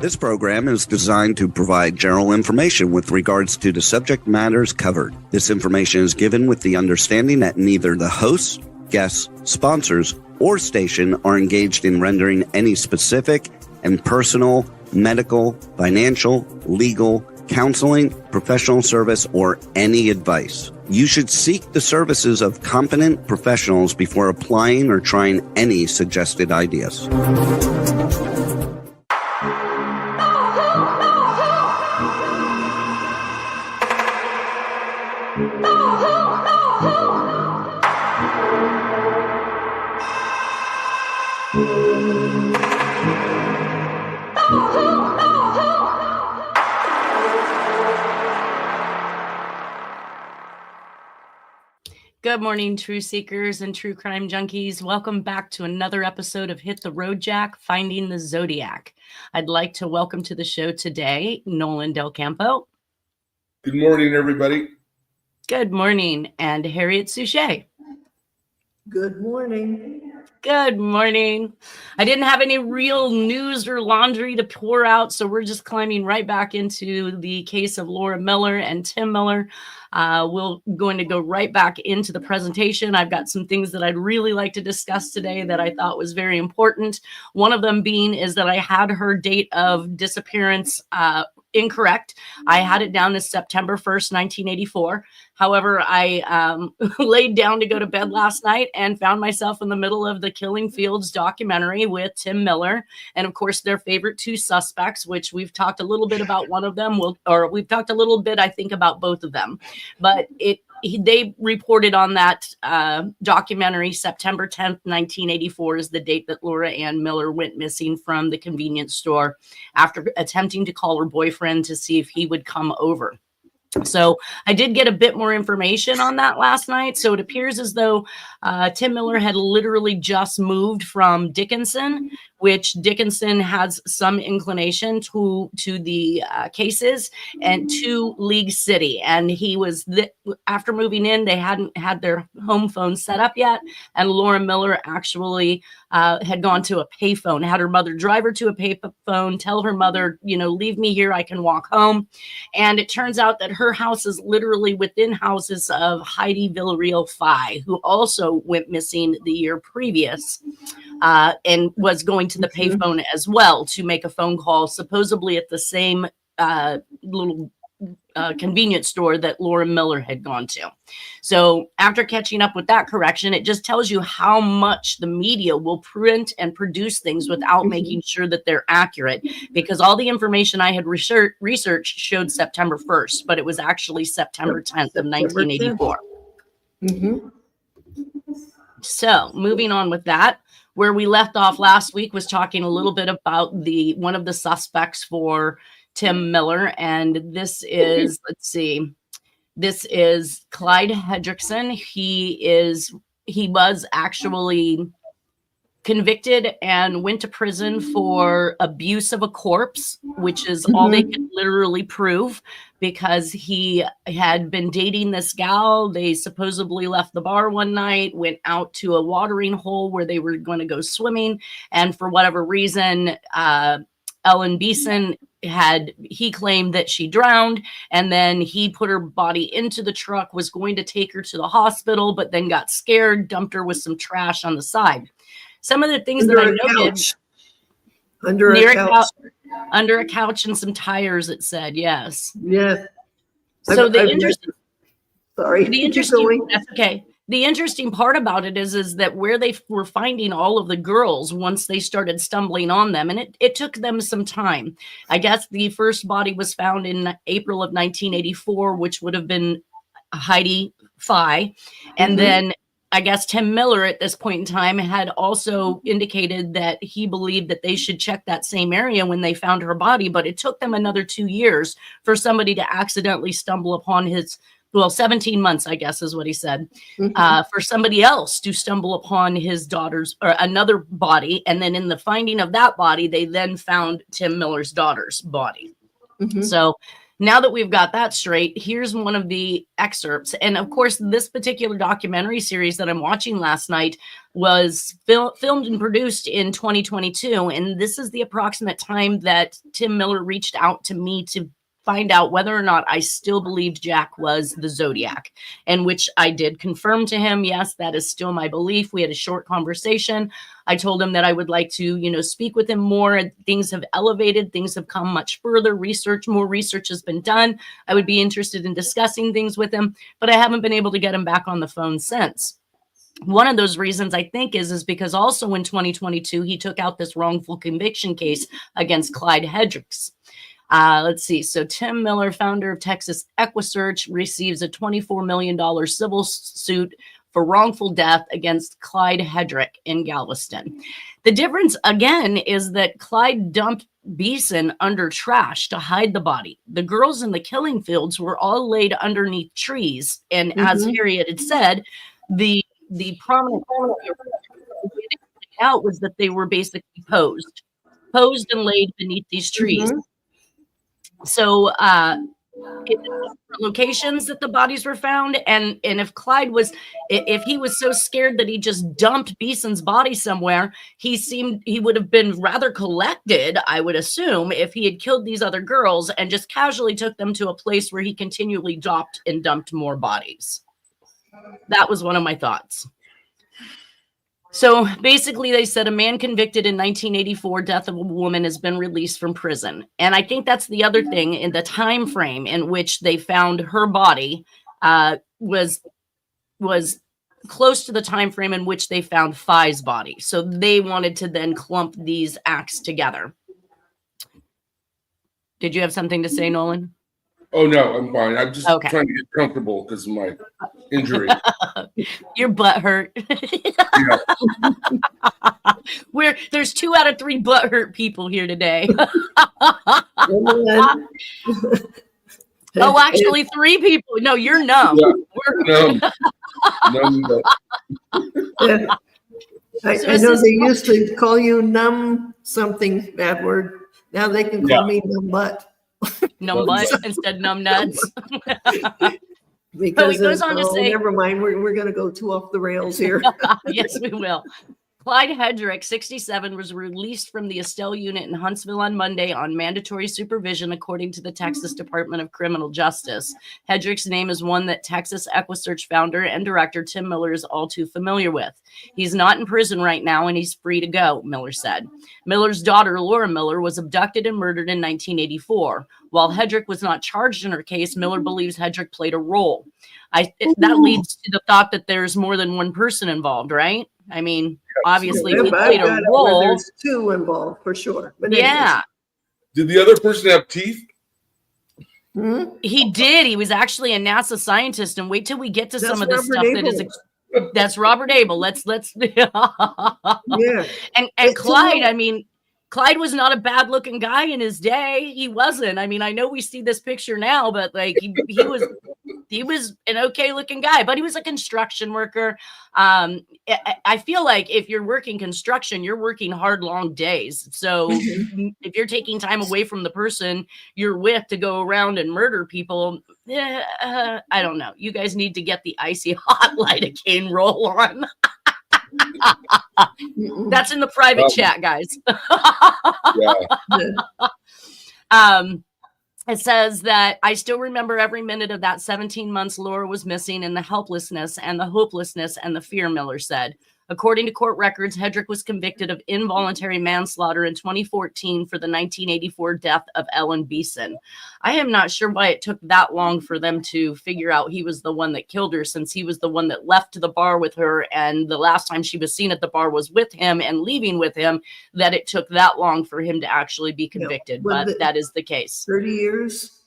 This program is designed to provide general information with regards to the subject matters covered. This information is given with the understanding that neither the hosts, guests, sponsors, or station are engaged in rendering any specific and personal, medical, financial, legal, counseling, professional service, or any advice. You should seek the services of competent professionals before applying or trying any suggested ideas. Good morning, true seekers and true crime junkies. Welcome back to another episode of Hit the Road Jack, Finding the Zodiac. I'd like to welcome to the show today, Nolan Del Campo. Good morning, everybody. Good morning. And Harriet Suchet. Good morning. Good morning. I didn't have any real news or laundry to pour out, so we're just climbing right back into the case of Laura Miller and Tim Miller. We're going to go right back into the presentation. I've got some things that I'd really like to discuss today that I thought was very important. One of them being is that I had her date of disappearance incorrect. I had it down as September 1st, 1984. However, I laid down to go to bed last night and found myself in the middle of the Killing Fields documentary with Tim Miller and, of course, their favorite two suspects, which we've talked a little bit about one of them, we've talked a little bit, I think, about both of them. But they reported on that documentary, September 10th, 1984 is the date that Laura Ann Miller went missing from the convenience store after attempting to call her boyfriend to see if he would come over. So I did get a bit more information on that last night. So it appears as though Tim Miller had literally just moved from Dickinson, which Dickinson has some inclination to the cases, and to League City. And he was, after moving in, they hadn't had their home phone set up yet. And Laura Miller actually had gone to a payphone, had her mother drive her to a payphone, tell her mother, leave me here, I can walk home. And it turns out that her house is literally within houses of Heidi Villarreal Fye, who also went missing the year previous and was going to the payphone as well to make a phone call, supposedly at the same little convenience store that Laura Miller had gone to. So after catching up with that correction, it just tells you how much the media will print and produce things without making sure that they're accurate, because all the information I had researched showed September 1st, but it was actually September 10th of 1984. So moving on with that, where we left off last week was talking a little bit about one of the suspects for Tim Miller. And this is, this is Clyde Hendrickson. He was actually convicted and went to prison for abuse of a corpse, which is all they could literally prove, because he had been dating this gal. They supposedly left the bar one night, went out to a watering hole where they were going to go swimming. And for whatever reason, Ellen Beeson he claimed that she drowned, and then he put her body into the truck, was going to take her to the hospital, but then got scared, dumped her with some trash on the side. Some of the things that I noted under a couch and some tires, it said, yes. Yes. So that's okay. The interesting part about it is that where they were finding all of the girls once they started stumbling on them, and it took them some time. I guess the first body was found in April of 1984, which would have been Heidi Fye. And then I guess Tim Miller at this point in time had also indicated that he believed that they should check that same area when they found her body, but it took them another 2 years for somebody to accidentally stumble upon 17 months, I guess is what he said, for somebody else to stumble upon his daughter's or another body. And then in the finding of that body, they then found Tim Miller's daughter's body. So Now that we've got that straight, here's one of the excerpts. And of course, this particular documentary series that I'm watching last night was filmed and produced in 2022. And this is the approximate time that Tim Miller reached out to me to find out whether or not I still believed Jack was the Zodiac, and which I did confirm to him. Yes, that is still my belief. We had a short conversation. I told him that I would like to, speak with him more. Things have elevated. Things have come much further. More research has been done. I would be interested in discussing things with him, but I haven't been able to get him back on the phone since. One of those reasons I think is because also in 2022, he took out this wrongful conviction case against Clyde Hendricks. Let's see. So Tim Miller, founder of Texas Equusearch, receives a $24 million civil suit for wrongful death against Clyde Hendrick in Galveston. The difference, again, is that Clyde dumped Beeson under trash to hide the body. The girls in the killing fields were all laid underneath trees. And as Harriet had said, the prominent out was that they were basically posed and laid beneath these trees. So in different locations that the bodies were found, and if Clyde was, if he was so scared that he just dumped Beeson's body somewhere, he would have been rather collected, I would assume, if he had killed these other girls and just casually took them to a place where he continually dropped and dumped more bodies. That was one of my thoughts. So basically, they said a man convicted in 1984 death of a woman has been released from prison. And I think that's the other thing, in the time frame in which they found her body was close to the time frame in which they found Phi's body. So they wanted to then clump these acts together. Did you have something to say, Nolan? Oh, no, I'm fine. I'm just trying to get comfortable because of my injury. Your butt hurt. There's 2 out of 3 butt hurt people here today. Oh, actually 3 people. No, you're numb. Yeah. Numb. I know they used to call you numb something, that word. Now they can call me numb butt. Numb butt instead numb nuts. Because it goes on to say, never mind, we're going to go too off the rails here. Yes, we will. Clyde Hendrick, 67, was released from the Estelle unit in Huntsville on Monday on mandatory supervision, according to the Texas Department of Criminal Justice. Hendrick's name is one that Texas Equusearch founder and director Tim Miller is all too familiar with. He's not in prison right now, and he's free to go, Miller said. Miller's daughter, Laura Miller, was abducted and murdered in 1984. While Hendrick was not charged in her case, Miller believes Hendrick played a role. That leads to the thought that there's more than one person involved, right? I mean, obviously, he played a role. There's 2 involved for sure. But yeah. Did the other person have teeth? He did. He was actually a NASA scientist. And wait till we get to some of the stuff that is. That's Robert Abel. Let's. Yeah. And Clyde. I mean, Clyde was not a bad looking guy in his day. He wasn't. I mean, I know we see this picture now, but like he was an okay looking guy, but he was a construction worker. I feel like if you're working construction, you're working hard, long days. So if you're taking time away from the person you're with to go around and murder people, I don't know. You guys need to get the icy hot lidocaine roll on. That's in the private chat, guys. It says that I still remember every minute of that 17 months Laura was missing, and the helplessness and the hopelessness and the fear, Miller said. According to court records, Hendrick was convicted of involuntary manslaughter in 2014 for the 1984 death of Ellen Beeson. I am not sure why it took that long for them to figure out he was the one that killed her, since he was the one that left to the bar with her, and the last time she was seen at the bar was with him and leaving with him, that it took that long for him to actually be convicted. But that is the case. 30 years,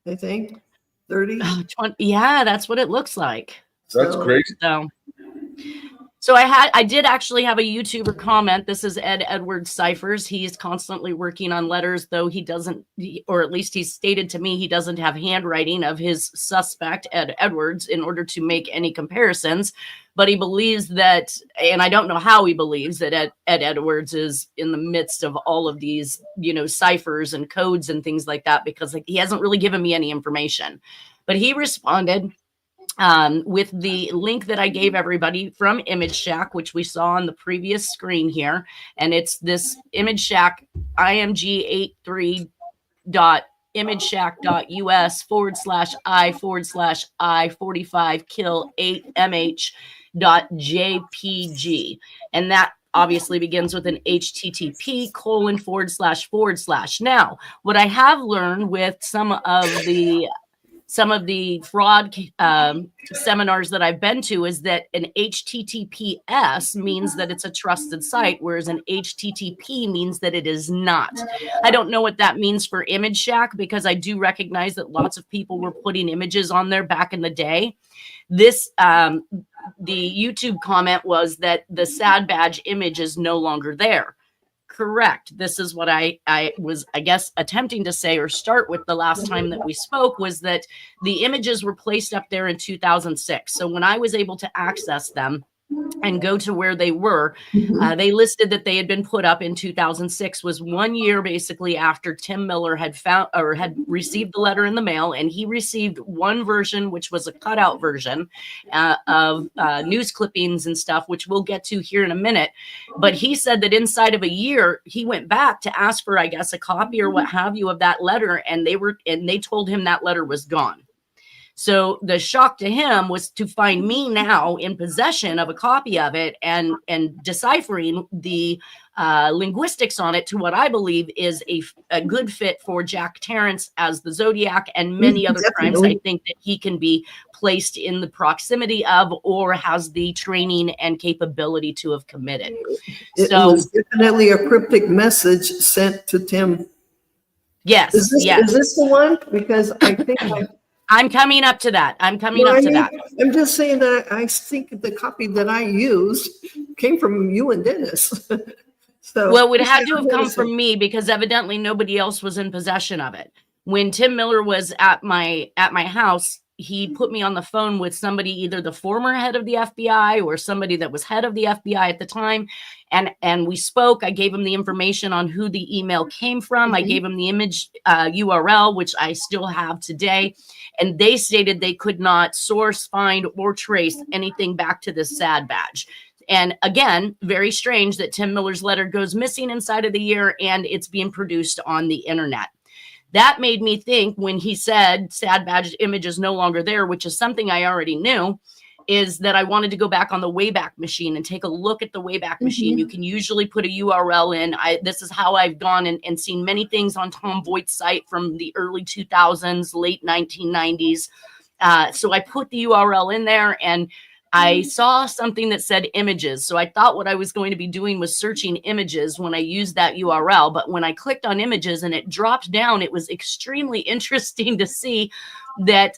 I think. 30? 20, yeah, that's what it looks like. That's crazy. So So I did actually have a YouTuber comment. This is Ed Edwards Ciphers. He's constantly working on letters, though he doesn't, or at least he's stated to me, he doesn't have handwriting of his suspect, Ed Edwards, in order to make any comparisons. But he believes that, and I don't know how he believes that Ed Edwards is in the midst of all of these, ciphers and codes and things like that, because he hasn't really given me any information. But he responded with the link that I gave everybody from Image Shack, which we saw on the previous screen here. And it's this Image Shack imgshack.us/I/I/45 kill 8mh.jpg. And that obviously begins with an http://. Now, what I have learned with some of the fraud seminars that I've been to is that an HTTPS means that it's a trusted site, whereas an HTTP means that it is not. I don't know what that means for Image Shack, because I do recognize that lots of people were putting images on there back in the day. This, the YouTube comment was that the sad badge image is no longer there. Correct. This is what I was, I guess, attempting to say or start with the last time that we spoke, was that the images were placed up there in 2006. So when I was able to access them and go to where they were, they listed that they had been put up in 2006, was 1 year basically after Tim Miller had had received the letter in the mail, and he received one version, which was a cutout version of news clippings and stuff, which we'll get to here in a minute. But he said that inside of a year, he went back to ask for, I guess, a copy or what have you of that letter, and they told him that letter was gone. So the shock to him was to find me now in possession of a copy of it and deciphering the linguistics on it to what I believe is a good fit for Jack Terrence as the Zodiac and many other crimes I think that he can be placed in the proximity of or has the training and capability to have committed. It was definitely a cryptic message sent to Tim. Yes. Is this the one? Because I think I'm coming up to that. I'm just saying that I think the copy that I used came from you and Dennis. So, well, it would have to have come from me, because evidently nobody else was in possession of it. When Tim Miller was at my house, he put me on the phone with somebody, either the former head of the FBI or somebody that was head of the FBI at the time. And we spoke. I gave him the information on who the email came from. I gave him the image URL, which I still have today. And they stated they could not source, find, or trace anything back to this sad badge. And again, very strange that Tim Miller's letter goes missing inside of the year and it's being produced on the internet. That made me think, when he said sad badge image is no longer there, which is something I already knew, is that I wanted to go back on the Wayback Machine and take a look at the Wayback Machine. You can usually put a URL in. This is how I've gone and seen many things on Tom Voigt's site from the early 2000s, late 1990s. So I put the URL in there and I saw something that said images. So I thought what I was going to be doing was searching images when I used that URL. But when I clicked on images and it dropped down, it was extremely interesting to see that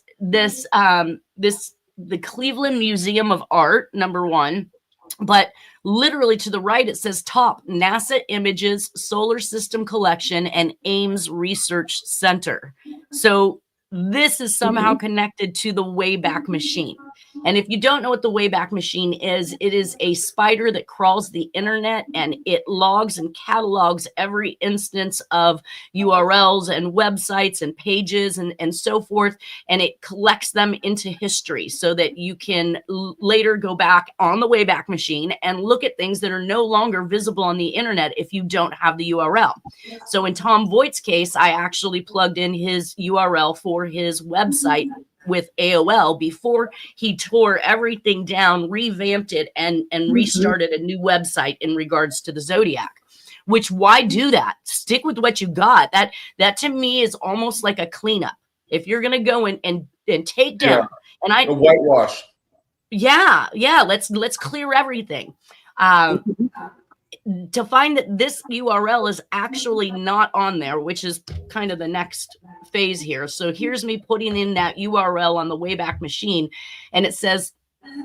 the Cleveland Museum of Art, #1, but literally to the right, it says top NASA Images, Solar System Collection, and Ames Research Center. So this is somehow connected to the Wayback Machine. And if you don't know what the Wayback Machine is, it is a spider that crawls the internet and it logs and catalogs every instance of URLs and websites and pages and so forth. And it collects them into history so that you can later go back on the Wayback Machine and look at things that are no longer visible on the internet if you don't have the URL. So in Tom Voigt's case, I actually plugged in his URL for his website with AOL before he tore everything down, revamped it, and restarted a new website in regards to the Zodiac. Which, why do that? Stick with what you got. That to me is almost like a cleanup. If you're gonna go and take down, and a whitewash. Yeah, let's clear everything. To find that this URL is actually not on there, which is kind of the next phase here. So here's me putting in that URL on the Wayback Machine, and it says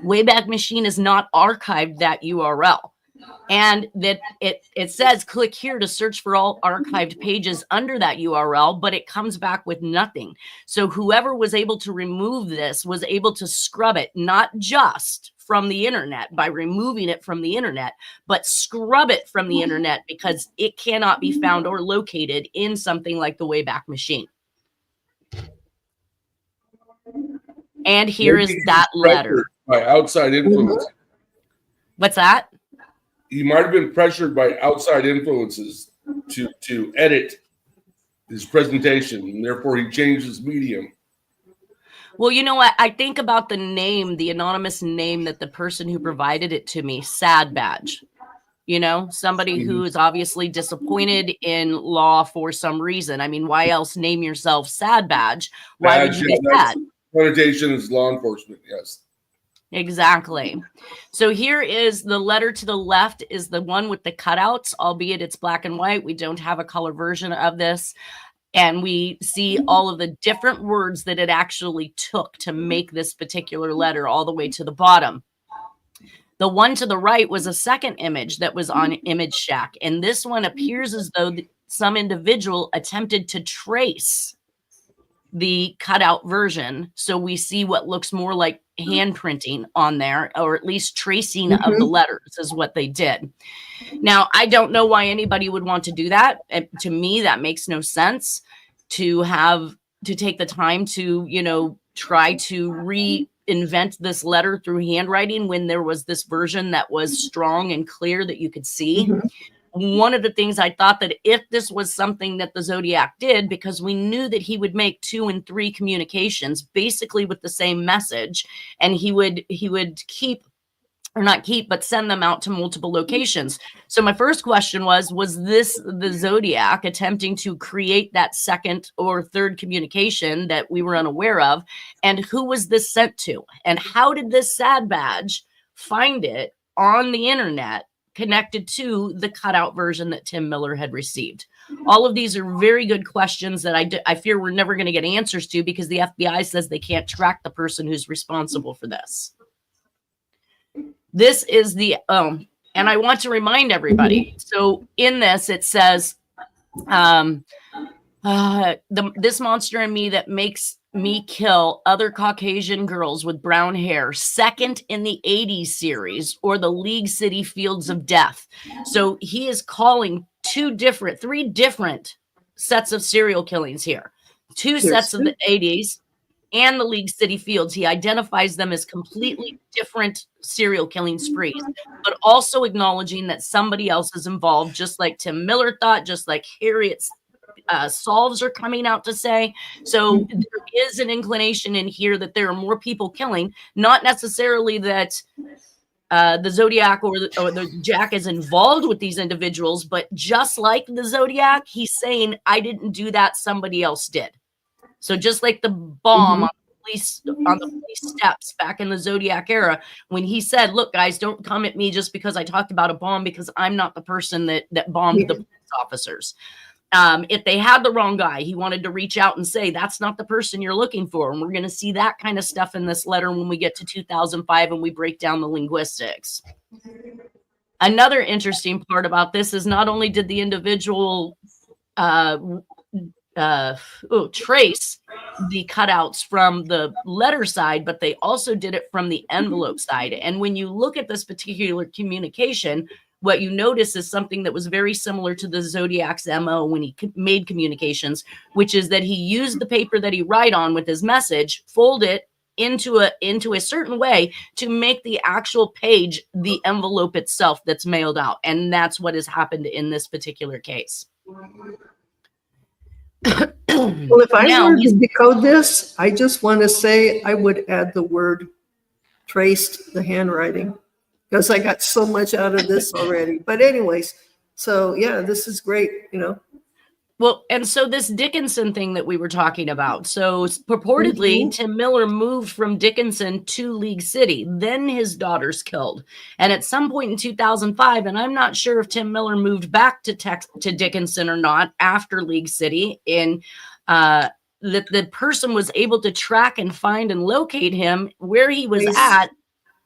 Wayback Machine has not archived that URL. And that it says click here to search for all archived pages under that URL, but it comes back with nothing. So whoever was able to remove this was able to scrub it, not just from the internet by removing it from the internet, but scrub it from the internet because it cannot be found or located in something like the Wayback Machine. And here is that letter. By outside influence. What's that? He might have been pressured by outside influences to edit his presentation, and therefore he changed his medium. Well, you know what? I think about the name, the anonymous name that the person who provided it to me, Sad Badge. You know, somebody who is obviously disappointed in law for some reason. I mean, why else name yourself Sad Badge? Why would you be sad? Connotation is law enforcement, yes. Exactly. So here is the letter to the left is the one with the cutouts, albeit it's black and white. We don't have a color version of this. And we see all of the different words that it actually took to make this particular letter all the way to the bottom. The one to the right was a second image that was on Image Shack. And this one appears as though some individual attempted to trace the cutout version. So we see what looks more like handprinting on there, or at least tracing of the letters is what they did. Now, I don't know why anybody would want to do that. To me, that makes no sense to take the time to, you know, try to reinvent this letter through handwriting when there was this version that was strong and clear that you could see. One of the things I thought that if this was something that the Zodiac did, because we knew that he would make 2 and 3 communications basically with the same message, and he would send them out to multiple locations. So my first question was this the Zodiac attempting to create that second or third communication that we were unaware of? And who was this sent to? And how did this Sad Badge find it on the internet connected to the cutout version that Tim Miller had received? All of these are very good questions that I fear we're never going to get answers to because the FBI says they can't track the person who's responsible for this. This is the, and I want to remind everybody. So in this, it says, this monster in me that makes me kill other Caucasian girls with brown hair, second in the 80s series, or the League City Fields of Death. So he is calling 3 different sets of serial killings here. 2 sets of the 80s and the League City Fields. He identifies them as completely different serial killing sprees, but also acknowledging that somebody else is involved, just like Tim Miller thought, just like Harriet's solves are coming out to say. So there is an inclination in here that there are more people killing, not necessarily that the Zodiac or the Jack is involved with these individuals, but just like the Zodiac, he's saying, I didn't do that, somebody else did. So just like the bomb on the police steps back in the Zodiac era, when he said, look, guys, don't come at me just because I talked about a bomb, because I'm not the person that bombed the police officers. If they had the wrong guy, he wanted to reach out and say, that's not the person you're looking for. And we're going to see that kind of stuff in this letter when we get to 2005 and we break down the linguistics. Another interesting part about this is not only did the individual trace the cutouts from the letter side, but they also did it from the envelope side. And when you look at this particular communication, what you notice is something that was very similar to the Zodiac's MO when he made communications, which is that he used the paper that he write on with his message, fold it into a certain way to make the actual page the envelope itself that's mailed out. And that's what has happened in this particular case. Well, if I were to decode this, I just want to say I would add the word traced the handwriting, because I got so much out of this already. But anyways, so yeah, this is great, you know. Well, and so this Dickinson thing that we were talking about. So purportedly, Tim Miller moved from Dickinson to League City. Then his daughter's killed. And at some point in 2005, and I'm not sure if Tim Miller moved back to Dickinson or not after League City, that the person was able to track and find and locate him where he was at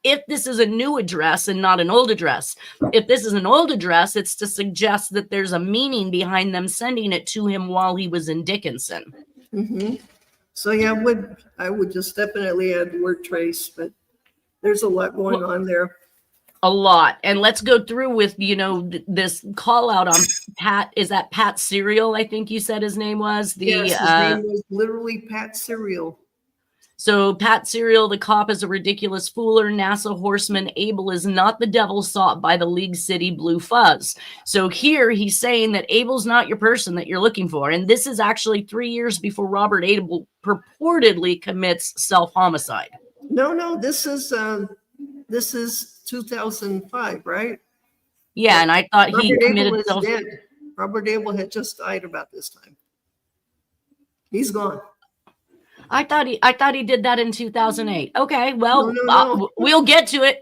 if this is a new address and not an old address. If this is an old address, it's to suggest that there's a meaning behind them sending it to him while he was in Dickinson. Mm-hmm. So yeah, I would just definitely add the word trace, but there's a lot going on there. A lot. And let's go through with, this call out on Pat. Is that Pat Serial? I think you said his name was. Yes, his name was literally Pat Serial. So Pat Serial, the cop, is a ridiculous fooler. NASA horseman Abel is not the devil sought by the League City Blue Fuzz. So here he's saying that Abel's not your person that you're looking for. And this is actually 3 years before Robert Abel purportedly commits self-homicide. No, this is 2005, right? Yeah, and I thought he committed self. Dead. Robert Abel had just died about this time. He's gone. I thought he did that in 2008. Okay, well, No. We'll get to it.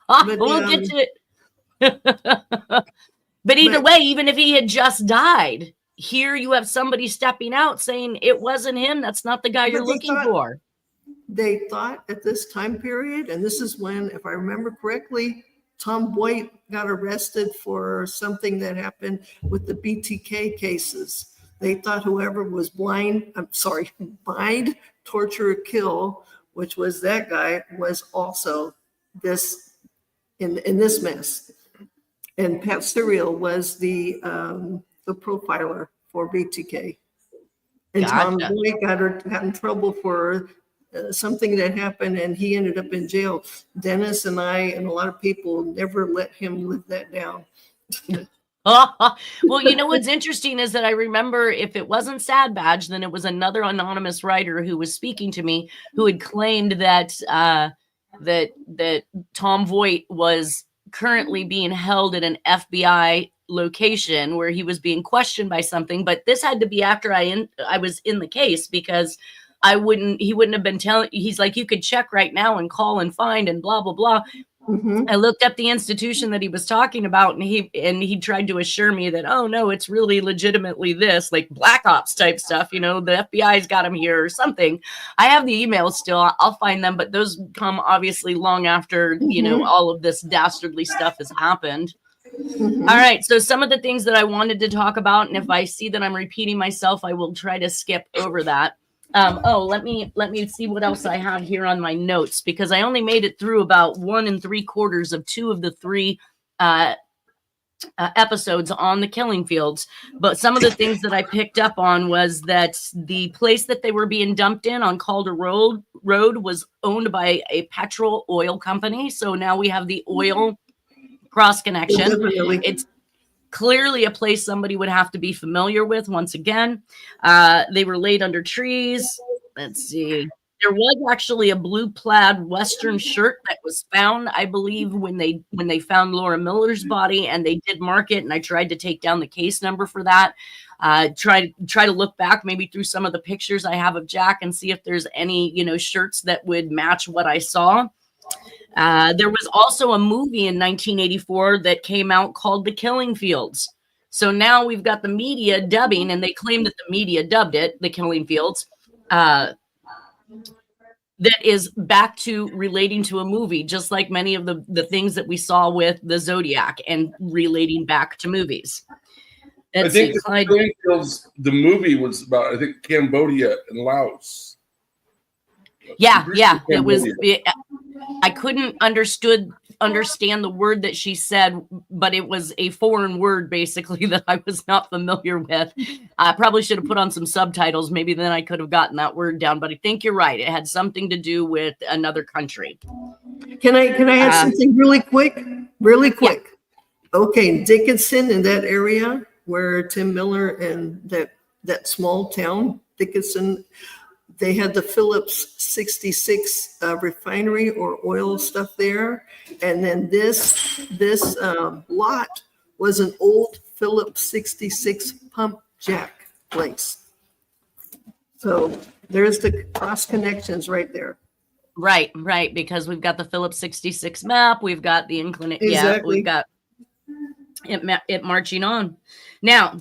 We'll get to it. But either way, even if he had just died, here you have somebody stepping out saying it wasn't him. That's not the guy you're looking for. They thought at this time period, and this is when, if I remember correctly, Tom Boyd got arrested for something that happened with the BTK cases. They thought whoever was bind, torture, kill, which was that guy, was also this in this mess. And Pat Serial was the profiler for BTK. And Gotcha. Tom Boyd got in trouble for something that happened, and he ended up in jail. Dennis and I and a lot of people never let him live that down. Well, what's interesting is that I remember if it wasn't Sad Badge, then it was another anonymous writer who was speaking to me who had claimed that that Tom Voight was currently being held at an FBI location where he was being questioned by something. But this had to be after I was in the case, because he wouldn't have been telling. He's like, you could check right now and call and find and blah blah blah. Mm-hmm. I looked up the institution that he was talking about, and he tried to assure me that, oh no, it's really legitimately this, like Black Ops type stuff. The FBI's got him here or something. I have the emails still. I'll find them, but those come obviously long after, all of this dastardly stuff has happened. Mm-hmm. All right. So some of the things that I wanted to talk about, and if I see that I'm repeating myself, I will try to skip over that. Let me see what else I have here on my notes, because I only made it through about 1 3/4 of 2 of the 3 episodes on the killing fields. But some of the things that I picked up on was that the place that they were being dumped in on Calder Road was owned by a petrol oil company. So now we have the oil cross connection. It's clearly a place somebody would have to be familiar with. Once again, they were laid under trees. Let's see. There was actually a blue plaid Western shirt that was found, I believe, when they found Laura Miller's body, and they did mark it. And I tried to take down the case number for that. Try to look back maybe through some of the pictures I have of Jack and see if there's any shirts that would match what I saw. There was also a movie in 1984 that came out called The Killing Fields. So now we've got the media dubbing, and they claim that the media dubbed it The Killing Fields. That is back to relating to a movie, just like many of the things that we saw with the Zodiac and relating back to movies. I think The Killing Fields, the movie was about, I think, Cambodia and Laos. Yeah. It was. I couldn't understand the word that she said, but it was a foreign word basically that I was not familiar with. I probably should have put on some subtitles. Maybe then I could have gotten that word down, but I think you're right. It had something to do with another country. Can I add something really quick? Really quick. Yeah. Okay. Dickinson, in that area where Tim Miller and that small town, Dickinson, they had the Phillips 66 refinery or oil stuff there. And then this lot was an old Phillips 66 pump jack place. So there's the cross connections right there. Right. Because we've got the Phillips 66 map. We've got the inclination. Exactly. Yeah, we've got it marching on. Now,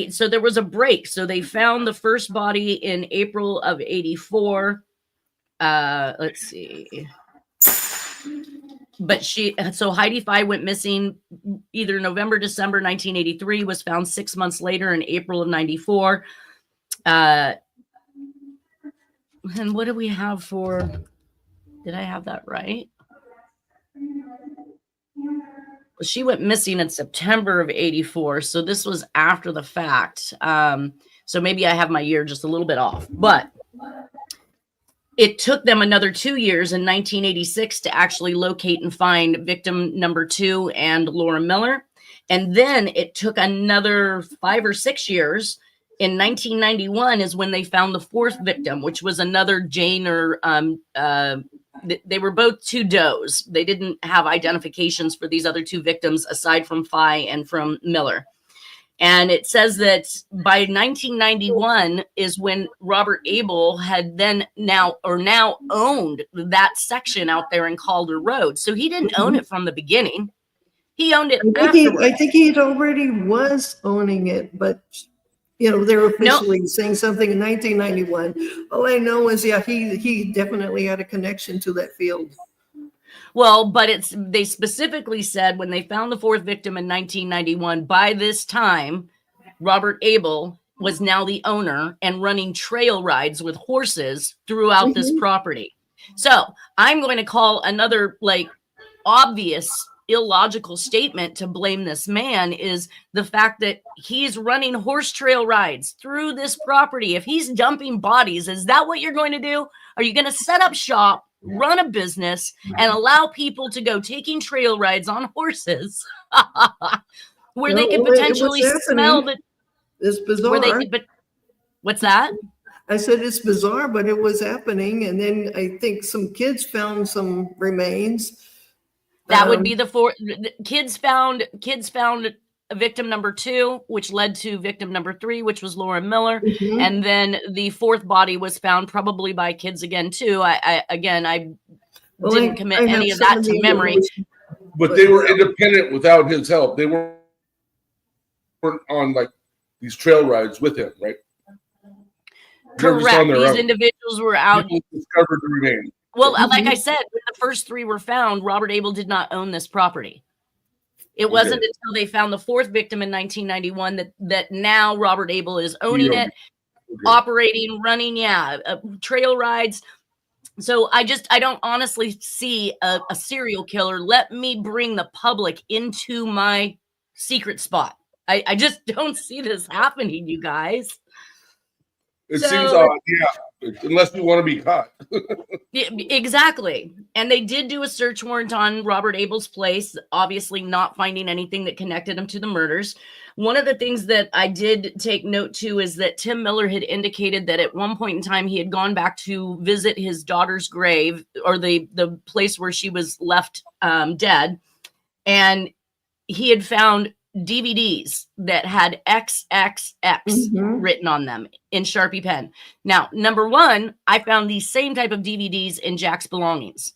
so there was a break. So they found the first body in April of 84. Let's see. But so Heidi Fye went missing either November, December 1983, was found 6 months later in April of 94. And what do we have for, did I have that right? Well, she went missing in September of 84. So this was after the fact. So maybe I have my year just a little bit off, but it took them another 2 years in 1986 to actually locate and find victim number 2 and Laura Miller. And then it took another 5 or 6 years. In 1991 is when they found the 4th victim, which was another Jane or they were both 2 does. They didn't have identifications for these other 2 victims aside from Fye and from Miller. And it says that by 1991 is when Robert Abel had then now owned that section out there in Calder Road. So he didn't own it from the beginning. He owned it afterwards. I think he already was owning it, but they're officially saying something in 1991. All I know is, he definitely had a connection to that field. Well, but they specifically said when they found the 4th victim in 1991, by this time, Robert Abel was now the owner and running trail rides with horses throughout this property. So I'm going to call another obvious illogical statement to blame this man is the fact that he's running horse trail rides through this property. If he's dumping bodies, is that what you're going to do? Are you going to set up shop, run a business, and allow people to go taking trail rides on horses where they could potentially smell the... It's bizarre. But what's that? I said it's bizarre, but it was happening. And then I think some kids found some remains. That would be the 4 kids found victim number 2, which led to victim number 3, which was Laura Miller. And then the 4th body was found probably by kids again too. I didn't commit any of that to memory. But they were independent without his help. They weren't on these trail rides with him, right? Correct. These individuals were out. People discovered the remains. Well, like I said, when the first 3 were found, Robert Abel did not own this property. It wasn't until they found the 4th victim in 1991 that now Robert Abel is owning it, operating, running, trail rides. So I don't honestly see a serial killer. Let me bring the public into my secret spot. I just don't see this happening, you guys. It seems odd, unless you want to be caught. Exactly. And they did do a search warrant on Robert Abel's place, obviously not finding anything that connected him to the murders. One of the things that I did take note to is that Tim Miller had indicated that at one point in time he had gone back to visit his daughter's grave, or the place where she was left dead, and he had found DVDs that had XXX written on them in Sharpie pen. Now, number 1, I found these same type of DVDs in Jack's belongings.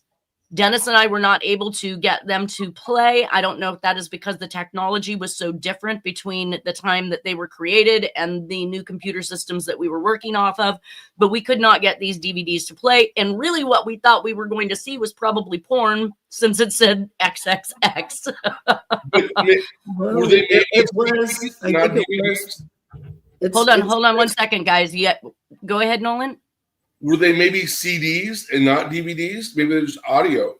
Dennis and I were not able to get them to play. I don't know if that is because the technology was so different between the time that they were created and the new computer systems that we were working off of, but we could not get these DVDs to play. And really what we thought we were going to see was probably porn, since it said XXX. Hold on 1 second, guys. Go ahead, Nolan. Were they maybe CDs and not DVDs? Maybe they're just audio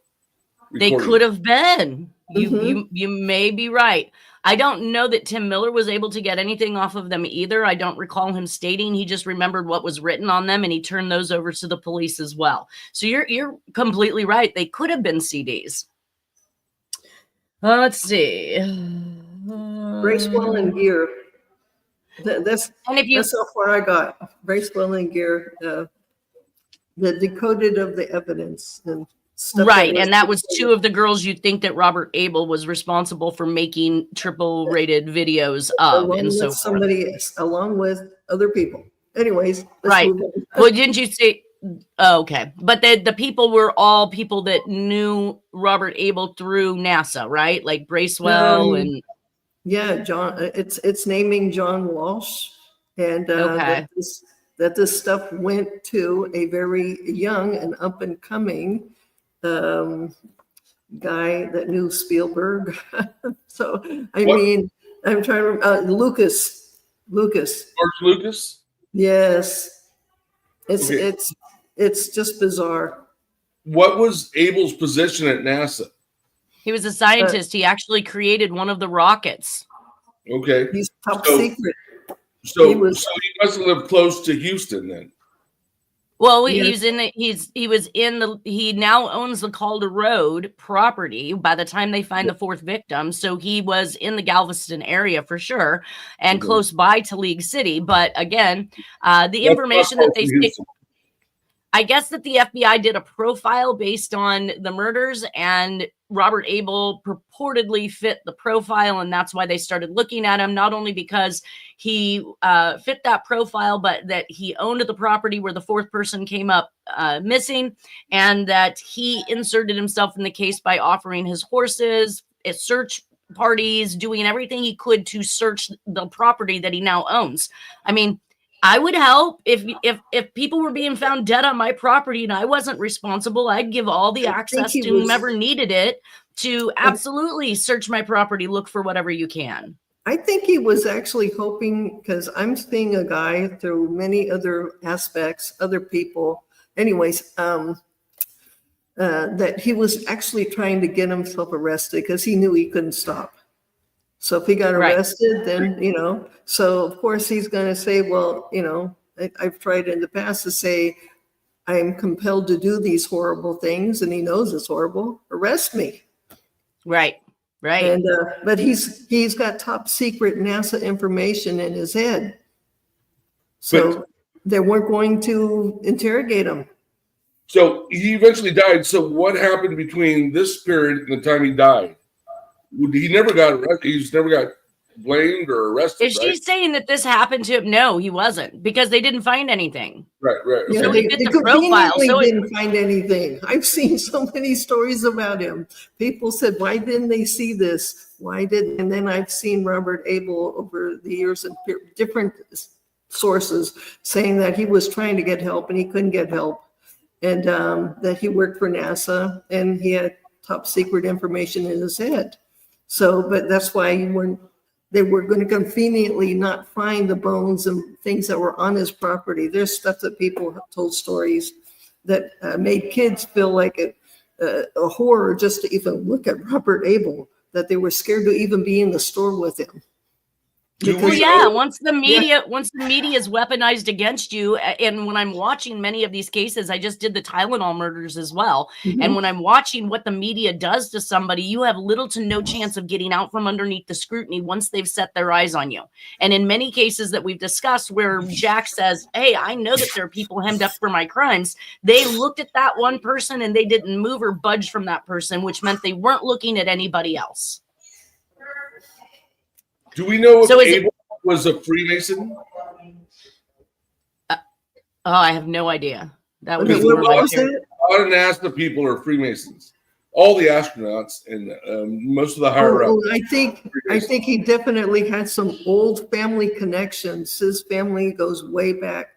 recording. They could have been. You may be right. I don't know that Tim Miller was able to get anything off of them either. I don't recall him stating. He just remembered what was written on them, and he turned those over to the police as well. So you're completely right. They could have been CDs. Let's see. Bracewell and gear. That's how far I got. Bracewell and gear. The decoded of the evidence and stuff. Right, and that was 2 of the girls you'd think that Robert Abel was responsible for making triple-rated videos of, and so forth. Somebody else, along with other people. Anyways, right. Well, didn't you say? Oh, okay, but the people were all people that knew Robert Abel through NASA, right? Like Bracewell and. Yeah, John. It's naming John Walsh, and that this stuff went to a very young and up and coming guy that knew Spielberg. So, I What? mean, I'm trying to remember, Lucas. George Lucas? Yes. Okay. It's just bizarre. What was Abel's position at NASA? He was a scientist. He actually created one of the rockets. Okay. He's top So- secret. So He was- so he must have lived close to Houston then. Well, Yes. he now owns the Calder Road property by the time they find the fourth victim. So he was in the Galveston area for sure and Mhm. close by to League City. But again, the That's information not that they close to Houston. I guess that the FBI did a profile based on the murders, and Robert Abel purportedly fit the profile, and that's why they started looking at him, not only because he fit that profile, but that he owned the property where the fourth person came up missing, and that he inserted himself in the case by offering his horses, search parties, doing everything he could to search the property that he now owns. I mean, I would help if people were being found dead on my property and I wasn't responsible. I'd give all the access to whomever needed it to absolutely search my property, look for whatever you can. I think he was actually hoping, because I'm seeing a guy through many other aspects, other people. Anyways, that he was actually trying to get himself arrested because he knew he couldn't stop. So if he got Right. arrested, then, so of course he's going to say, well, I've tried in the past to say, I am compelled to do these horrible things, and he knows it's horrible. Arrest me. Right. Right. And but he's got top secret NASA information in his head. So they weren't going to interrogate him. So he eventually died. So what happened between this period and the time he died? He never got arrested. He just never got blamed or arrested. Is she saying that this happened to him? No, he wasn't, because they didn't find anything. Right. Yeah, So Okay. he they fit the profile. conveniently So didn't find anything. I've seen so many stories about him. People said, why didn't they see this? And then I've seen Robert Abel over the years in different sources saying that he was trying to get help and he couldn't get help. And that he worked for NASA and he had top secret information in his head. So, but that's why they were going to conveniently not find the bones and things that were on his property. There's stuff that people told stories that made kids feel like a horror just to even look at Robert Abel, that they were scared to even be in the store with him. Well, yeah, once the media is weaponized against you, and when I'm watching many of these cases, I just did the Tylenol murders as well. Mhm. And when I'm watching what the media does to somebody, you have little to no chance of getting out from underneath the scrutiny once they've set their eyes on you. And in many cases that we've discussed where Jack says, hey, I know that there are people hemmed up for my crimes, they looked at that one person and they didn't move or budge from that person, which meant they weren't looking at anybody else. Do we know if So Abel was a Freemason? I have no idea. That was Okay, more what my was care- it? A lot of NASA people are Freemasons. All the astronauts and most of the higher up. I think he definitely had some old family connections. His family goes way back.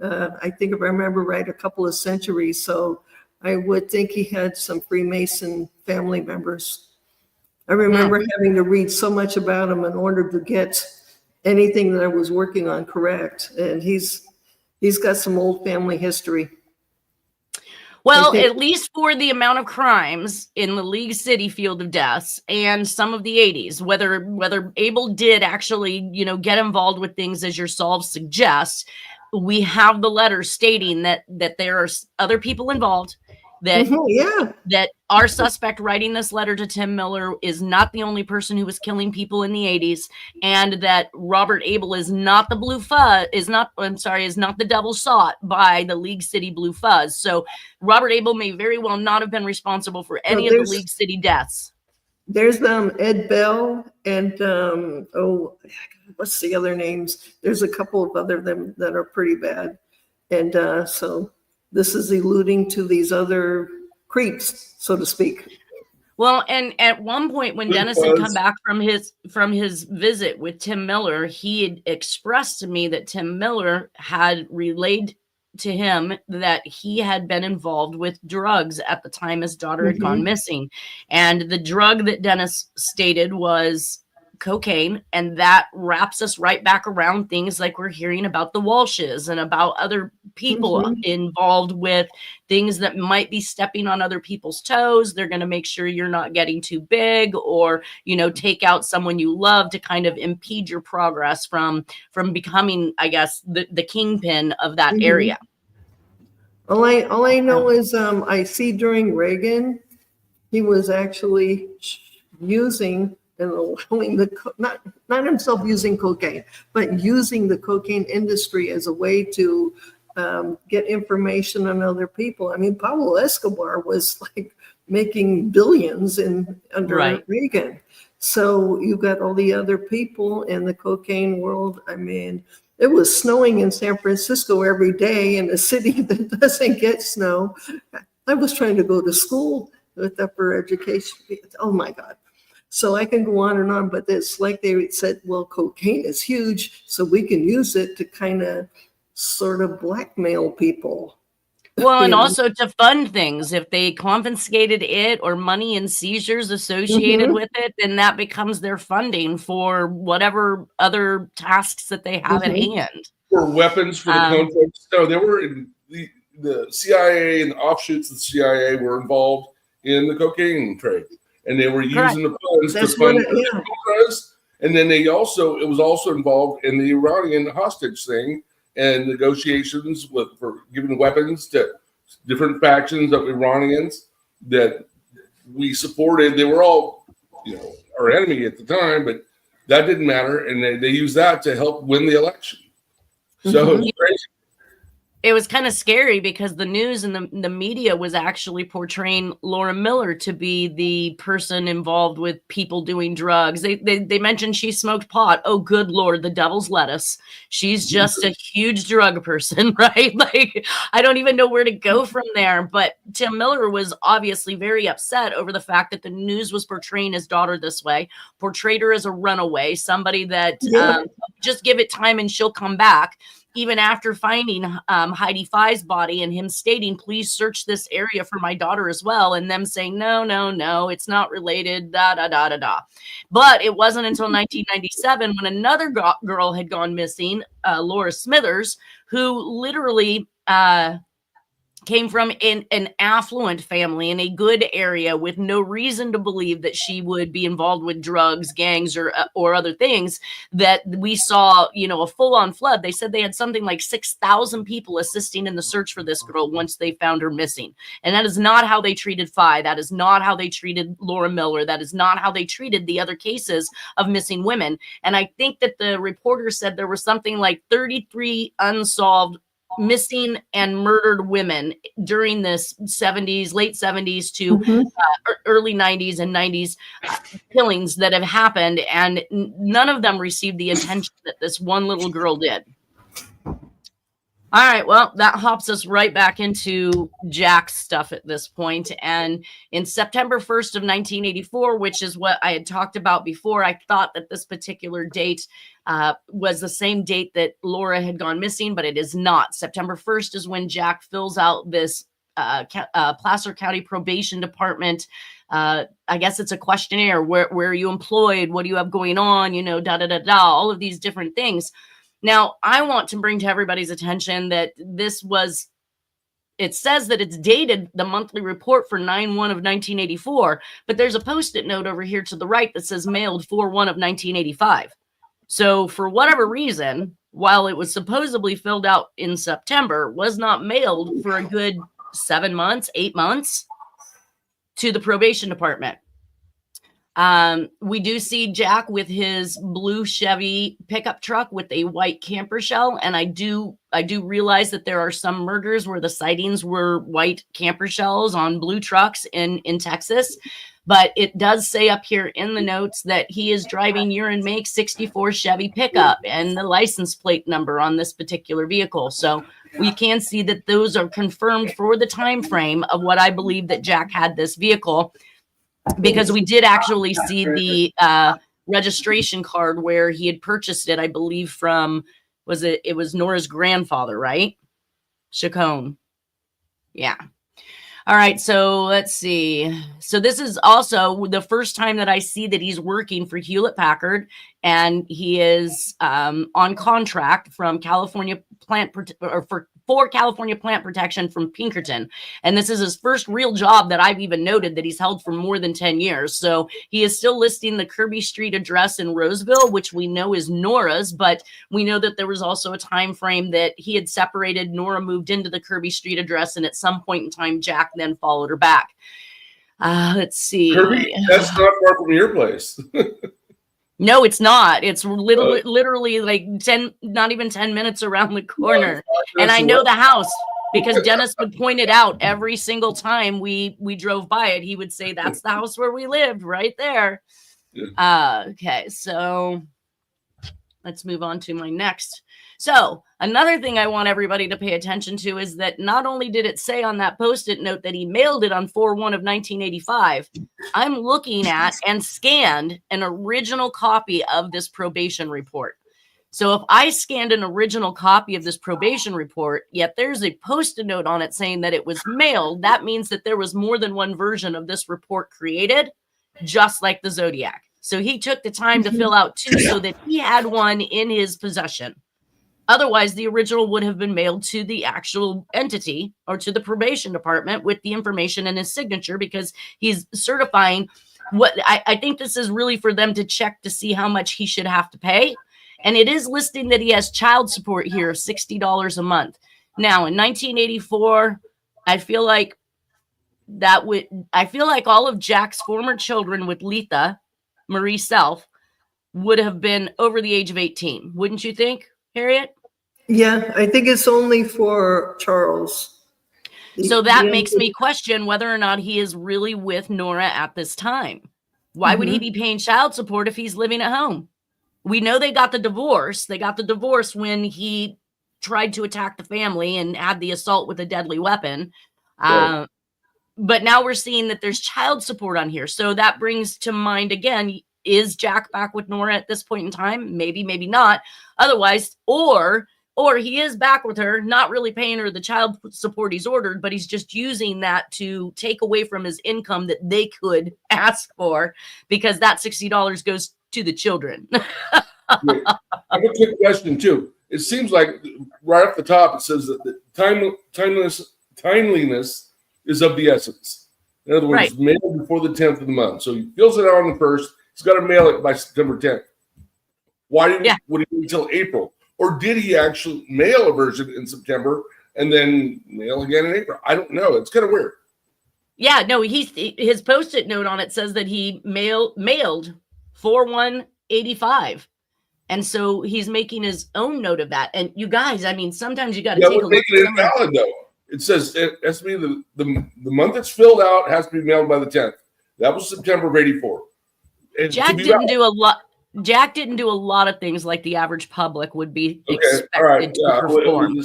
I think if I remember right, a couple of centuries. So I would think he had some Freemason family members. I remember having to read so much about him in order to get anything that I was working on correct. And he's got some old family history. Well, at least for the amount of crimes in the League City field of deaths and some of the 80s, whether Abel did actually, get involved with things as your solve suggests, we have the letter stating that there are other people involved, that our suspect writing this letter to Tim Miller is not the only person who was killing people in the 80s, and that Robert Abel is not the Blue Fuzz, is not the devil sought by the League City Blue Fuzz. So Robert Abel may very well not have been responsible for any of the League City deaths. There's Ed Bell and what's the other names? There's a couple of other them that are pretty bad. And so this is alluding to these other creeps, so to speak. Well, and at one point when Dennis had come back from his visit with Tim Miller, he had expressed to me that Tim Miller had relayed to him that he had been involved with drugs at the time his daughter had gone missing. And the drug that Dennis stated was cocaine, and that wraps us right back around things like we're hearing about the Walshes and about other people involved with things that might be stepping on other people's toes. They're going to make sure you're not getting too big, or, you know, take out someone you love to kind of impede your progress from becoming, I guess, the kingpin of that area. All I know is I see during Reagan, he was actually using and allowing not himself using cocaine, but using the cocaine industry as a way to get information on other people. I mean, Pablo Escobar was like making billions under Reagan. So you've got all the other people in the cocaine world. I mean, it was snowing in San Francisco every day in a city that doesn't get snow. I was trying to go to school with upper education. Oh my God. So I can go on, but it's like they said, well, cocaine is huge, so we can use it to kind of sort of blackmail people. Well, and also to fund things. If they confiscated it or money and seizures associated with it, then that becomes their funding for whatever other tasks that they have at hand. For weapons for the contracts. No, they were in the CIA and the offshoots of the CIA were involved in the cocaine trade. And they were using the funds to fund the and then it was also involved in the Iranian hostage thing and negotiations for giving weapons to different factions of Iranians that we supported. They were all, you know, our enemy at the time, but that didn't matter, and they used that to help win the election. So it was crazy. It was kind of scary because the news and the media was actually portraying Laura Miller to be the person involved with people doing drugs. They mentioned she smoked pot. Oh, good Lord, the devil's lettuce. She's just a huge drug person, right? Like, I don't even know where to go from there. But Tim Miller was obviously very upset over the fact that the news was portraying his daughter this way, portrayed her as a runaway, somebody that just give it time and she'll come back. Even after finding I-45's body and him stating, please search this area for my daughter as well. And them saying, no, it's not related, da. But it wasn't until 1997 when another girl had gone missing, Laura Smithers, who literally came from an affluent family in a good area with no reason to believe that she would be involved with drugs, gangs, or other things, that we saw, you know, a full-on flood. They said they had something like 6,000 people assisting in the search for this girl once they found her missing. And that is not how they treated Fi. That is not how they treated Laura Miller. That is not how they treated the other cases of missing women. And I think that the reporter said there were something like 33 unsolved missing and murdered women during this late 70s to early 90s and 90s killings that have happened, and none of them received the attention that this one little girl did. All right, well, that hops us right back into Jack's stuff at this point. And in September 1st of 1984, which is what I had talked about before, I thought that this particular date was the same date that Laura had gone missing, but it is not. September 1st is when Jack fills out this Placer County Probation Department. I guess it's a questionnaire. Where are you employed? What do you have going on? You know, all of these different things. Now, I want to bring to everybody's attention that it says that it's dated the monthly report for 9/1 of 1984, but there's a Post-it note over here to the right that says mailed 4/1 of 1985. So for whatever reason, while it was supposedly filled out in September, was not mailed for a good 7 months, 8 months to the probation department. We do see Jack with his blue Chevy pickup truck with a white camper shell. And I do realize that there are some murders where the sightings were white camper shells on blue trucks in Texas. But it does say up here in the notes that he is driving year and make 64 Chevy pickup and the license plate number on this particular vehicle. So we can see that those are confirmed for the time frame of what I believe that Jack had this vehicle, because we did actually see the registration card where he had purchased it, I believe from, it was Nora's grandfather, right? Chacon. Yeah. All right, so let's see. So this is also the first time that I see that he's working for Hewlett-Packard, and he is on contract from California for California Plant Protection from Pinkerton. And this is his first real job that I've even noted that he's held for more than 10 years. So he is still listing the Kirby Street address in Roseville, which we know is Nora's, but we know that there was also a time frame that he had separated. Nora moved into the Kirby Street address, and at some point in time, Jack then followed her back. Let's see. Kirby, that's not far from your place. No, it's not. It's literally like 10, not even 10 minutes around the corner. And I know the house because Dennis would point it out every single time we drove by it. He would say, that's the house where we lived right there. Yeah. Okay, so let's move on to my next. So another thing I want everybody to pay attention to is that not only did it say on that Post-it note that he mailed it on 4/1 of 1985, I'm looking at and scanned an original copy of this probation report. So if I scanned an original copy of this probation report, yet there's a Post-it note on it saying that it was mailed, that means that there was more than one version of this report created, just like the Zodiac. So he took the time to fill out two so that he had one in his possession. Otherwise, the original would have been mailed to the actual entity or to the probation department with the information in his signature, because he's certifying what I think this is really for them to check to see how much he should have to pay. And it is listing that he has child support here of $60 a month. Now, in 1984, I feel like all of Jack's former children with Letha, Marie Self, would have been over the age of 18. Wouldn't you think, Harriet? Yeah, I think it's only for Charles. So that makes me question whether or not he is really with Nora at this time. Why would he be paying child support if he's living at home? We know they got the divorce. They got the divorce when he tried to attack the family and had the assault with a deadly weapon. Right. But now we're seeing that there's child support on here. So that brings to mind again, is Jack back with Nora at this point in time? Maybe, maybe not. Otherwise, or he is back with her, not really paying her the child support he's ordered, but he's just using that to take away from his income that they could ask for, because that $60 goes to the children. I have a quick question too. It seems like right off the top, it says that the timeliness is of the essence. In other words, right. Mailed before the 10th of the month. So he fills it out on the 1st. He's got to mail it by September 10th. Why would he wait until April? Or did he actually mail a version in September and then mail again in April? I don't know. It's kind of weird. Yeah, no, his Post-it note on it says that he mailed 4/1/85. And so he's making his own note of that. And you guys, I mean, sometimes you got to take a look. Making it invalid, though. It says it has to be the month it's filled out has to be mailed by the 10th. That was September of 84. And Jack didn't do a lot. Jack didn't do a lot of things like the average public would be expected to perform.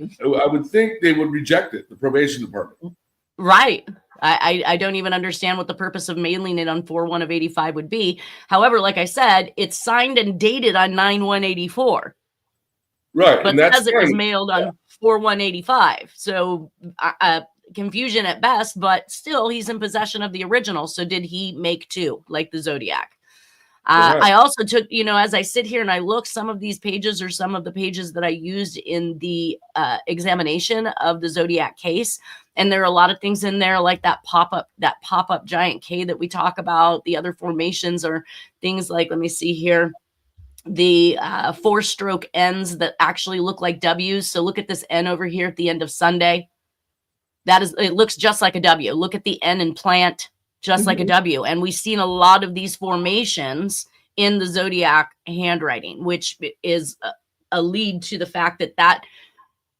I would think they would reject it, the probation department. Right. I don't even understand what the purpose of mailing it on 4/1 of 85 would be. However, like I said, it's signed and dated on 9/1/84. Right. But it says it was mailed on 4/1/85. So confusion at best, but still he's in possession of the original. So did he make two, like the Zodiac? I also took, as I sit here and I look, some of these pages are some of the pages that I used in the examination of the Zodiac case. And there are a lot of things in there like that pop-up giant K that we talk about. The other formations are things like, let me see here, the 4-stroke N's that actually look like W's. So look at this N over here at the end of Sunday. It looks just like a W. Look at the N in plant. Just like a W. And we've seen a lot of these formations in the Zodiac handwriting, which is a lead to the fact that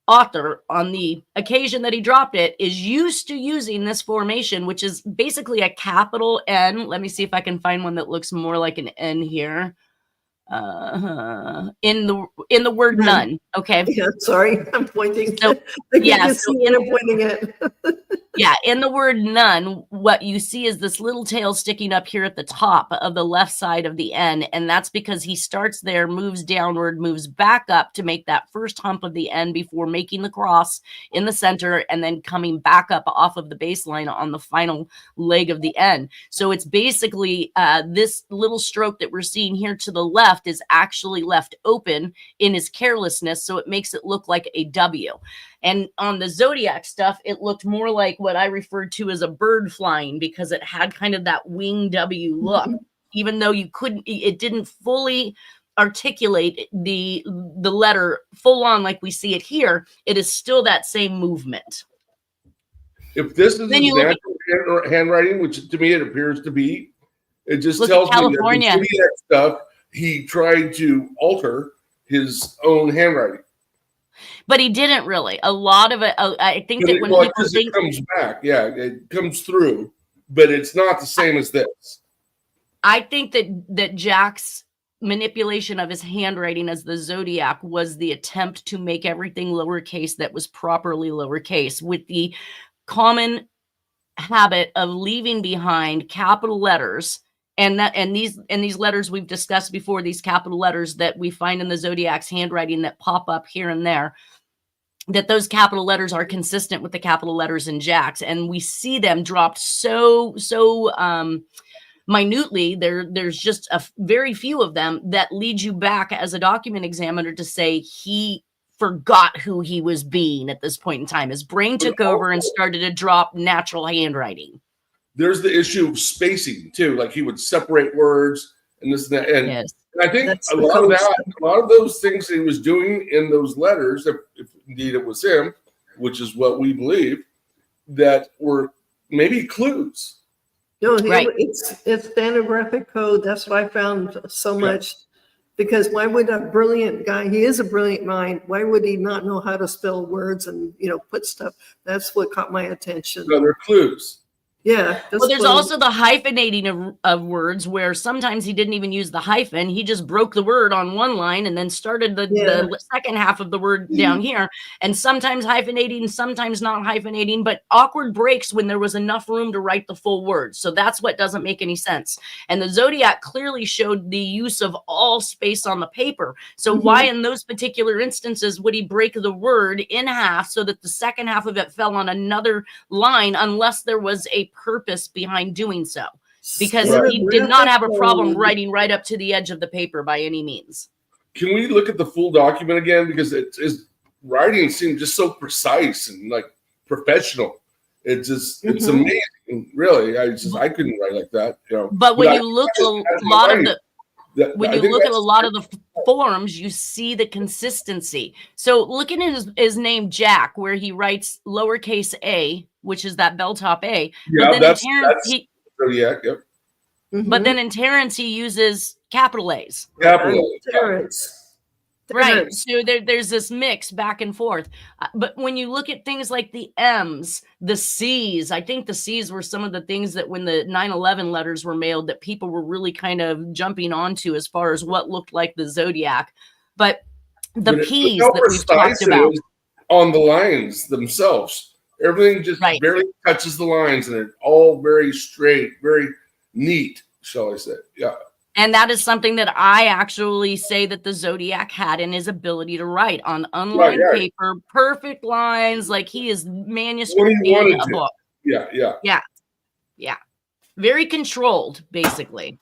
author, on the occasion that he dropped it, is used to using this formation, which is basically a capital N. Let me see if I can find one that looks more like an N here. In the word none. Okay. Yeah, sorry, I'm pointing. So, I'm pointing it. Yeah, in the word none, what you see is this little tail sticking up here at the top of the left side of the N, and that's because he starts there, moves downward, moves back up to make that first hump of the N before making the cross in the center, and then coming back up off of the baseline on the final leg of the N. So it's basically this little stroke that we're seeing here to the left is actually left open in his carelessness, so it makes it look like a W. And on the zodiac stuff, it looked more like what I referred to as a bird flying, because it had kind of that wing W look, even though it didn't fully articulate the letter full on like we see it here. It is still that same movement. If this is his natural handwriting, which to me it appears to be, it just tells me that the zodiac stuff, he tried to alter his own handwriting. But he didn't really. A lot of it, I think that when people think, it comes back, yeah, it comes through, but it's not the same as this. I think that Jack's manipulation of his handwriting as the zodiac was the attempt to make everything lowercase that was properly lowercase, with the common habit of leaving behind capital letters. And these letters we've discussed before, these capital letters that we find in the zodiac's handwriting that pop up here and there, that those capital letters are consistent with the capital letters in Jack's, and we see them dropped so minutely. There's just a very few of them that lead you back as a document examiner to say he forgot who he was being at this point in time. His brain took over and started to drop natural handwriting. There's the issue of spacing too. Like he would separate words and this and that. And yes. I think a lot of those things he was doing in those letters, if indeed it was him, which is what we believe, that were maybe clues. No, it's stenographic code. That's what I found so much. Because why would a brilliant guy, he is a brilliant mind, why would he not know how to spell words and, put stuff? That's what caught my attention. No, they're clues. Yeah. Well, there's also the hyphenating of words, where sometimes he didn't even use the hyphen. He just broke the word on one line and then started the second half of the word down here. And sometimes hyphenating, sometimes not hyphenating, but awkward breaks when there was enough room to write the full word. So that's what doesn't make any sense. And the zodiac clearly showed the use of all space on the paper. So why in those particular instances would he break the word in half so that the second half of it fell on another line, unless there was a purpose behind doing so? Because he did not have a problem writing right up to the edge of the paper by any means. Can we look at the full document again? Because his writing seemed just so precise and like professional. It's amazing, really. I couldn't write like that, But when you look at a lot of the forms, you see the consistency. So look at his name, Jack, where he writes lowercase a, which is that bell top A. Yeah, but then that's Zodiac, yep. But then in Terrence, he uses capital A's. Capital Terrence. Right. So there's this mix back and forth. But when you look at things like the M's, the C's, I think the C's were some of the things that when the 9/11 letters were mailed that people were really kind of jumping onto as far as what looked like the zodiac. But the P's that we've talked about on the lines themselves, everything just barely touches the lines, and they're all very straight, very neat, shall I say. Yeah. And that is something that I actually say that the zodiac had in his ability to write on unlined paper, perfect lines, like he is manuscripting a book. Yeah. Very controlled, basically.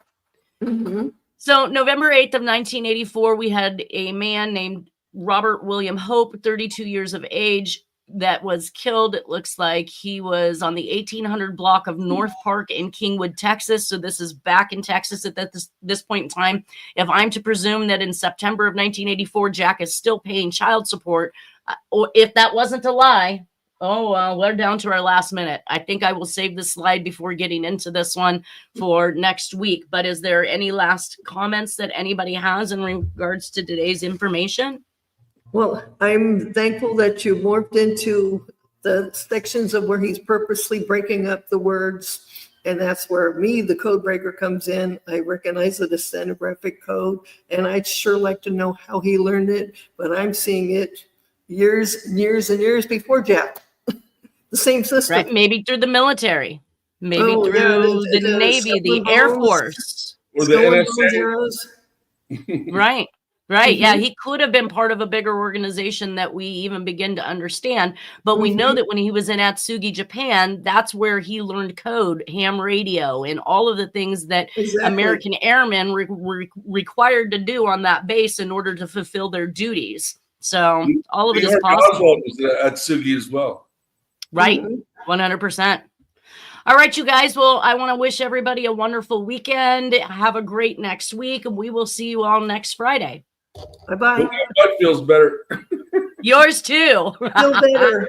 So November 8th of 1984, we had a man named Robert William Hope, 32 years of age, that was killed. It looks like he was on the 1800 block of North Park in Kingwood, Texas. So this is back in Texas at this point in time. If I'm to presume that in September of 1984, Jack is still paying child support, or if that wasn't a lie, we're down to our last minute. I think I will save this slide before getting into this one for next week. But is there any last comments that anybody has in regards to today's information? Well, I'm thankful that you morphed into the sections of where he's purposely breaking up the words. And that's where the code breaker, comes in. I recognize it as stenographic code, and I'd sure like to know how he learned it, but I'm seeing it years and years before Jack. The same system. Right? Maybe through the military. Maybe through the Navy, the Air Force. Or the NSA. Right. Right. Yeah. He could have been part of a bigger organization that we even begin to understand. But we know that when he was in Atsugi, Japan, that's where he learned code, ham radio, and all of the things that American airmen were required to do on that base in order to fulfill their duties. So all of it is possible. Was at Atsugi as well. Right. 100%. All right, you guys. Well, I want to wish everybody a wonderful weekend. Have a great next week, and we will see you all next Friday. Bye-bye. My butt feels better. Yours too. Feel better.